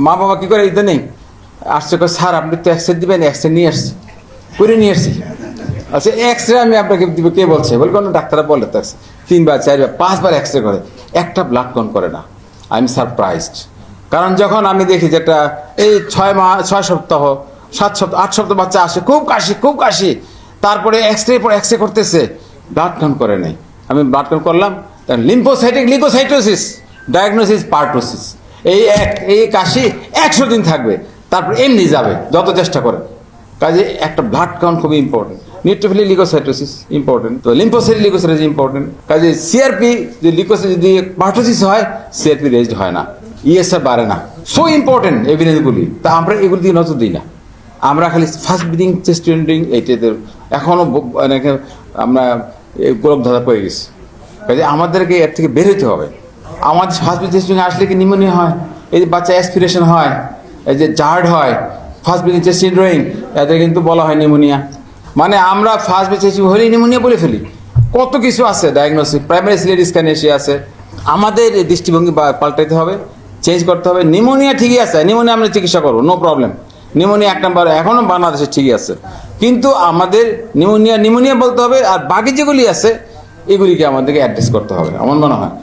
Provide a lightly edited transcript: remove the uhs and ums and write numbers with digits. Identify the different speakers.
Speaker 1: মা বাবা কী করে এটা নেই আসছে, স্যার আপনি তো এক্স রে দিবেন, এক্স রে নিয়ে আসছি, করে নিয়ে আসছি। আচ্ছা এক্স রে আমি আপনাকে দিব, কে বলছে? বলে কোনো ডাক্তাররা বলে তো 3বার 4বার 5বার এক্স রে করে, একটা ব্লাড কাউন্ট করে না। I am surprised. কারণ যখন আমি দেখি যে একটা এই 6 সপ্তাহ 7 সপ্তাহ 8 সপ্তাহ বাচ্চা আসে, খুব কাশি, তারপরে এক্স রে করতেছে, ব্লাড কাউন্ট করে নাই। আমি ব্লাড কাউন্ট করলাম, লিম্ফোসাইটিক লিউকোসাইটোসিস, ডায়াগনোসিস পার্টোসিস। এই কাশি 100 দিন থাকবে, তারপর এমনি যাবে যত চেষ্টা করে। কাজে একটা ব্লাড কাউন্ট খুবই ইম্পর্টেন্ট। নিউট্রোফিলিক লিউকোসাইটোসিস ইম্পর্টেন্ট, তো লিম্ফোসাইটিক লিউকোসাইটোসিস ইম্পর্টেন্ট। কাজে সিআরপি যদি লিউকোসাইট যদি পার্টোসিস হয়, সিআরপি রেজড হয় না, ইএসআর বাড়ে না। সো ইম্পর্টেন্ট এভিডেন্সগুলি, তা আমরা এগুলি দিয়ে নজর দিই না। আমরা খালি ফার্স্ট ব্রিদিং চেস্ট টেন্ডিং এইটাতে এখনও আমরা গোলক ধাঁধা পড়ে গেছি। কাজে আমাদেরকে এর থেকে বের হতে হবে। আমাদের ফার্স্ট ব্রিদিং চেস্টিং আসলে কি নিউমোনিয়া হয়, এই যে বাচ্চা অ্যাসপিরেশন হয়, এই যে জার্ড হয়, ফার্স্ট ব্রিদিং চেস্ট ড্রয়িং, এতে কিন্তু বলা হয় নিউমোনিয়া। মানে আমরা ফার্স্ট ব্রিদিং চেস্টিং হলেই নিউমোনিয়া বলে ফেলি। কত কিছু আছে ডায়াগনোসিস, প্রাইমারি সিলেট স্ক্যান এসে আছে। আমাদের দৃষ্টিভঙ্গি পাল্টাইতে হবে, চেঞ্জ করতে হবে। নিউমোনিয়া ঠিকই আছে, নিউমোনিয়া আমরা চিকিৎসা করবো, নো প্রবলেম। নিউমোনিয়া 1 নম্বর এখনও বাংলাদেশে ঠিকই আছে, কিন্তু আমাদের নিউমোনিয়া বলতে হবে, আর বাকি যেগুলি আছে এগুলিকে আমাদেরকে অ্যাড্রেস করতে হবে আমার মনে হয়।